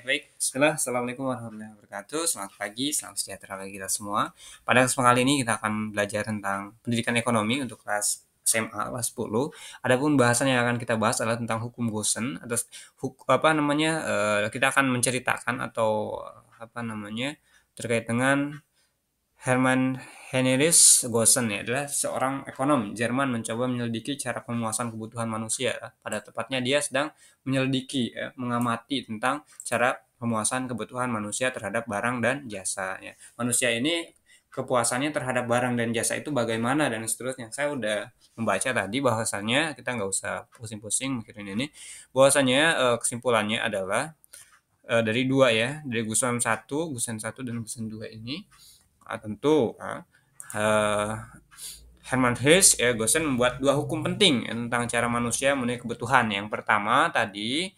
baik. Bismillah. Assalamualaikum warahmatullahi wabarakatuh. Selamat pagi, selamat sejahtera bagi kita semua. Pada kesempatan kali ini kita akan belajar tentang pendidikan ekonomi untuk kelas SMA kelas 10. Adapun bahasan yang akan kita bahas adalah tentang hukum Gaussen atau kita akan menceritakan atau terkait dengan Hermann Heinrich Gaussen ya, adalah seorang ekonom Jerman mencoba menyelidiki cara pemuasan kebutuhan manusia. Pada tepatnya dia sedang menyelidiki, mengamati tentang cara pemuasan kebutuhan manusia terhadap barang dan jasa. Ya. Manusia ini kepuasannya terhadap barang dan jasa itu bagaimana dan seterusnya. Saya udah membaca tadi bahwasannya kita nggak usah pusing-pusing mikirin ini. Bahwasannya kesimpulannya adalah dari dua ya, dari Gaussen 1 dan Gaussen 2 ini. Tentu Hermann Hesse Gaussen membuat dua hukum penting tentang cara manusia memenuhi kebutuhan. Yang pertama tadi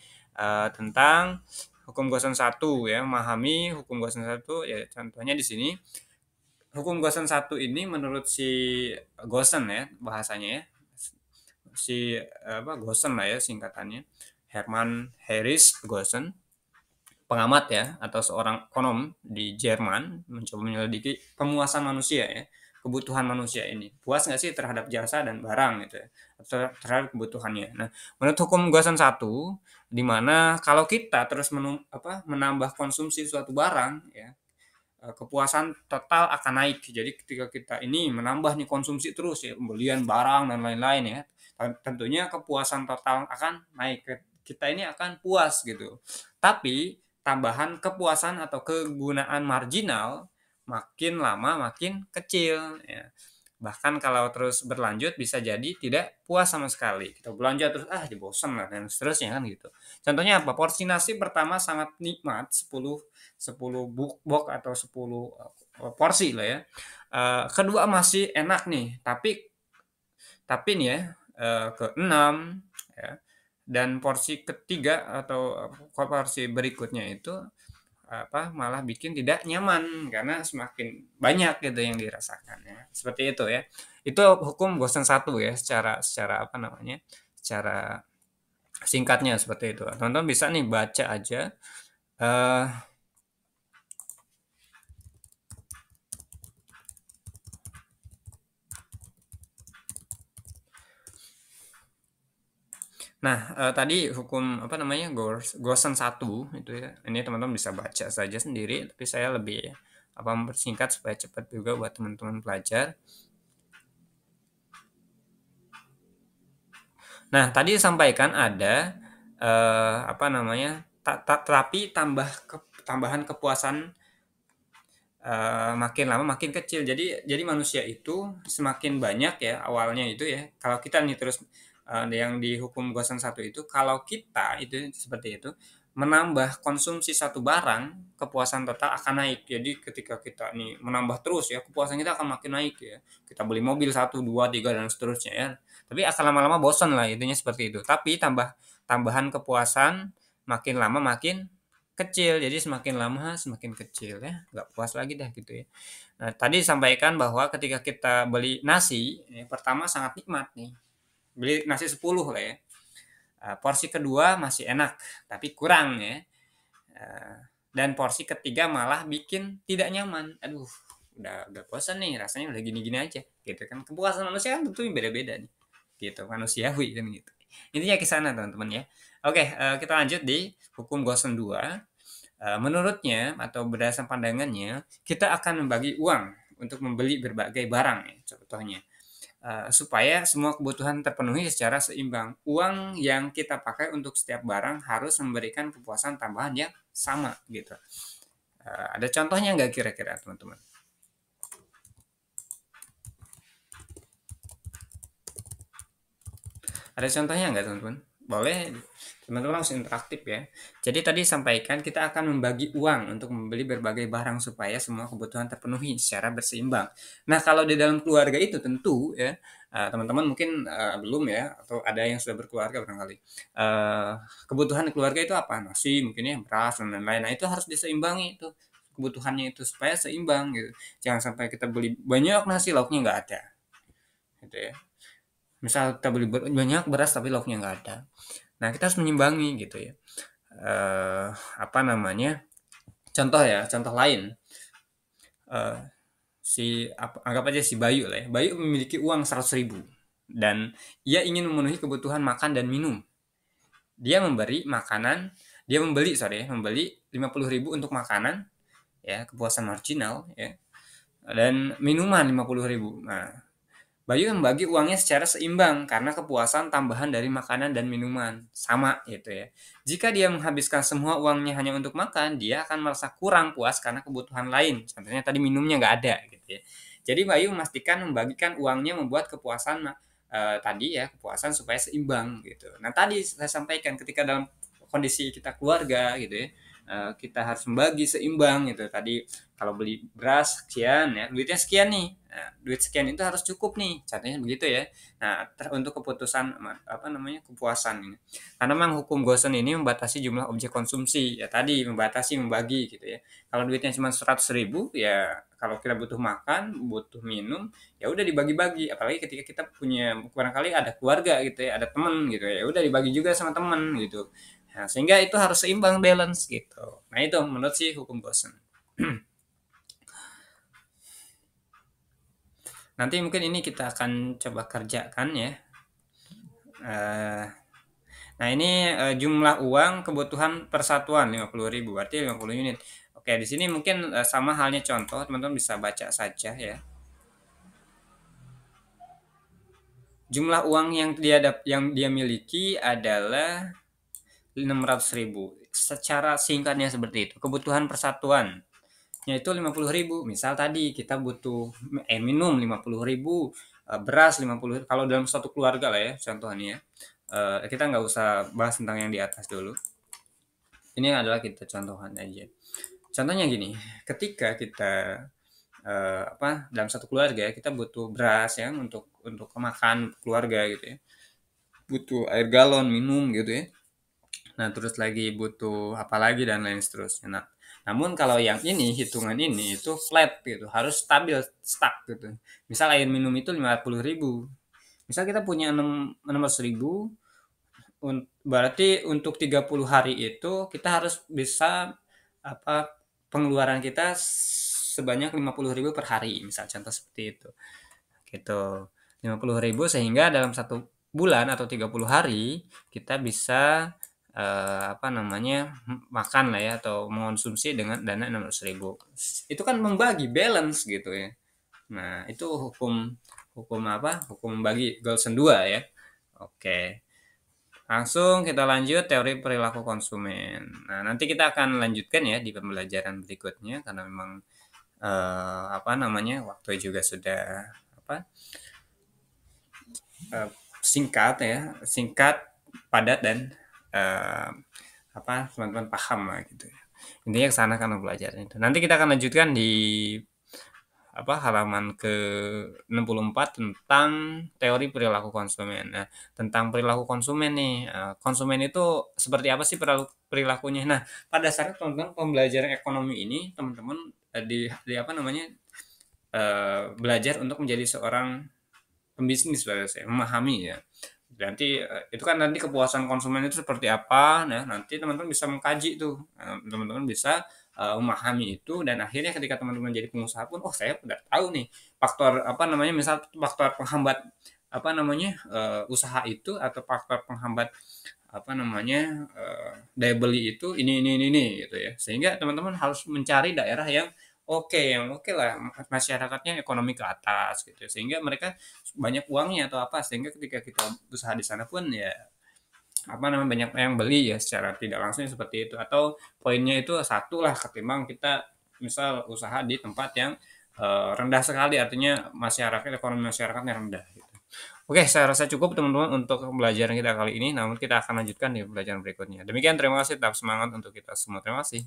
tentang hukum Gaussen 1 ya, memahami hukum Gaussen 1 ya, contohnya di sini. Hukum Gaussen 1 ini menurut si Gaussen ya bahasanya ya. Gaussen lah ya singkatannya. Hermann Heinrich Gaussen, pengamat ya atau seorang ekonom di Jerman mencoba menyelidiki pemuasan manusia ya, kebutuhan manusia ini puas nggak sih terhadap jasa dan barang gitu ya, atau terhadap kebutuhannya. Nah, menurut hukum Gaussen 1, di mana kalau kita terus menambah konsumsi suatu barang ya, kepuasan total akan naik. Jadi ketika kita ini menambah nih konsumsi terus ya, pembelian barang dan lain-lain ya, tentunya kepuasan total akan naik. Kita ini akan puas gitu. Tapi tambahan kepuasan atau kegunaan marginal makin lama makin kecil ya. Bahkan kalau terus berlanjut bisa jadi tidak puas sama sekali. Kita belanja terus bosan lah dan seterusnya kan gitu. Contohnya apa? Porsi nasi pertama sangat nikmat, 10 buk atau 10 porsi lah ya. Kedua masih enak nih, tapi nih ya ke-6 ya, dan porsi ketiga atau porsi berikutnya itu malah bikin tidak nyaman karena semakin banyak gitu yang dirasakan ya. Seperti itu ya. Itu hukum Gaussen 1 ya, secara singkatnya seperti itu. Teman-teman bisa nih baca aja. Nah, tadi hukum Gaussen 1 itu ya. Ini teman-teman bisa baca saja sendiri, tapi saya lebih mempersingkat supaya cepat juga buat teman-teman pelajar. Nah, tadi disampaikan ada terapi tambahan kepuasan makin lama makin kecil. Jadi manusia itu semakin banyak ya awalnya itu ya. Kalau kita nih terus yang di hukum Gaussen 1 itu, kalau kita itu seperti itu menambah konsumsi satu barang, kepuasan total akan naik. Jadi ketika kita nih menambah terus ya, kepuasan kita akan makin naik ya. Kita beli mobil 1, 2, 3 dan seterusnya ya. Tapi akan lama-lama bosan lah, intinya seperti itu. Tapi tambahan kepuasan makin lama makin kecil, jadi semakin lama semakin kecil ya, nggak puas lagi dah gitu ya. Nah, tadi disampaikan bahwa ketika kita beli nasi, ya, pertama sangat nikmat nih, beli nasi 10 lah ya, porsi kedua masih enak, tapi kurang ya, dan porsi ketiga malah bikin tidak nyaman. Aduh, udah bosan nih, rasanya udah gini-gini aja, gitu kan. Kepuasan manusia kan tentu beda-beda nih, gitu, manusiawi kan gitu. Intinya ke sana teman-teman ya. Oke, kita lanjut di hukum Gaussen 2. Menurutnya atau berdasarkan pandangannya, kita akan membagi uang untuk membeli berbagai barang ya, contohnya. Supaya semua kebutuhan terpenuhi secara seimbang. Uang yang kita pakai untuk setiap barang harus memberikan kepuasan tambahan yang sama gitu. Ada contohnya nggak kira-kira teman-teman? Ada contohnya nggak teman-teman? Boleh teman-teman langsung interaktif ya. Jadi tadi sampaikan kita akan membagi uang untuk membeli berbagai barang supaya semua kebutuhan terpenuhi secara berseimbang. Nah, kalau di dalam keluarga itu tentu ya, teman-teman mungkin belum ya, atau ada yang sudah berkeluarga barangkali. Kebutuhan keluarga itu apa? Nasi, mungkin ya, beras dan lain-lain. Nah, itu harus diseimbangi itu kebutuhannya itu supaya seimbang gitu. Jangan sampai kita beli banyak nasi lauknya nggak ada. Gitu ya. Misal kita beli banyak beras tapi lauknya nggak ada. Nah, kita harus menyimbangi gitu ya. apa namanya, contoh lain, eee, anggap aja si Bayu lah ya, Bayu memiliki uang 100.000 dan ia ingin memenuhi kebutuhan makan dan minum. Dia membeli, sorry ya, membeli 50.000 untuk makanan, ya, kepuasan marginal, ya, dan minuman 50.000. Nah, Bayu membagi uangnya secara seimbang karena kepuasan tambahan dari makanan dan minuman sama gitu ya. Jika dia menghabiskan semua uangnya hanya untuk makan, dia akan merasa kurang puas karena kebutuhan lain. Contohnya tadi minumnya nggak ada gitu ya. Jadi Bayu memastikan membagikan uangnya membuat kepuasan tadi ya, kepuasan supaya seimbang gitu. Nah tadi saya sampaikan ketika dalam kondisi kita keluarga gitu ya, kita harus membagi seimbang gitu. Tadi kalau beli beras sekian ya, duitnya sekian nih. Nah, duit sekian itu harus cukup nih, contohnya begitu ya. Nah, untuk keputusan apa namanya kepuasan ini. Karena memang hukum Gosen ini membatasi jumlah objek konsumsi, ya tadi membatasi membagi gitu ya. Kalau duitnya cuma 100.000 ya kalau kita butuh makan, butuh minum, ya udah dibagi-bagi. Apalagi ketika kita punya barangkali ada keluarga gitu ya, ada teman gitu ya, udah dibagi juga sama teman gitu. Nah, sehingga itu harus seimbang balance gitu. Nah, itu menurut sih hukum Gosen. Nanti mungkin ini kita akan coba kerjakan ya. Nah ini jumlah uang kebutuhan persatuan 50.000 berarti 50 unit. Oke, di sini mungkin sama halnya contoh, teman-teman bisa baca saja ya. Jumlah uang yang dia miliki adalah 600.000. Secara singkatnya seperti itu. Kebutuhan persatuan yaitu 50.000. Misal tadi kita butuh air minum 50.000, beras 50.000. Kalau dalam satu keluarga lah ya contohnya. Kita nggak usah bahas tentang yang di atas dulu. Ini adalah kita contohan aja. Contohnya gini, ketika kita dalam satu keluarga kita butuh beras ya untuk makan keluarga gitu ya. Butuh air galon minum gitu ya. Nah, terus lagi butuh apa lagi dan lain seterusnya. Nah, namun kalau yang ini, hitungan ini itu flat gitu, harus stabil, stuck gitu. Misal air minum itu 50.000. Misal kita punya 600.000, berarti untuk 30 hari itu kita harus bisa apa pengeluaran kita sebanyak 50.000 per hari, misal contoh seperti itu. Gitu. 50.000 sehingga dalam satu bulan atau 30 hari kita bisa apa namanya makan lah ya atau mengonsumsi dengan dana 600.000. Itu kan membagi balance gitu ya. Nah, itu hukum hukum apa? Hukum membagi Goldson 2 ya. Oke. Langsung kita lanjut teori perilaku konsumen. Nah, nanti kita akan lanjutkan ya di pembelajaran berikutnya karena memang apa namanya waktu juga sudah apa singkat ya, singkat, padat dan eh, apa teman-teman paham lah gitu ya. Intinya ke sana kan pelajaran itu. Nanti kita akan lanjutkan di apa halaman ke 64 tentang teori perilaku konsumen. Nah, tentang perilaku konsumen nih, konsumen itu seperti apa sih perilakunya? Nah, pada saat teman-teman pembelajaran ekonomi ini, teman-teman di apa namanya belajar untuk menjadi seorang pembisnis pada saya memahami ya. Nanti itu kan nanti kepuasan konsumen itu seperti apa, nah nanti teman-teman bisa mengkaji tuh, teman-teman bisa memahami itu dan akhirnya ketika teman-teman jadi pengusaha pun, oh saya udah tahu nih faktor apa namanya, misal faktor penghambat apa namanya usaha itu atau faktor penghambat apa namanya daya beli itu ini gitu ya, sehingga teman-teman harus mencari daerah yang oke lah masyarakatnya ekonomi ke atas gitu ya. Sehingga mereka banyak uangnya atau apa sehingga ketika kita usaha di sana pun ya apa namanya banyak yang beli ya secara tidak langsung seperti itu atau poinnya itu satu lah ketimbang kita misal usaha di tempat yang rendah sekali artinya ekonomi masyarakatnya rendah gitu. Oke, saya rasa cukup teman-teman untuk pembelajaran kita kali ini, namun kita akan lanjutkan di pembelajaran berikutnya. Demikian, terima kasih, tetap semangat untuk kita semua. Terima kasih.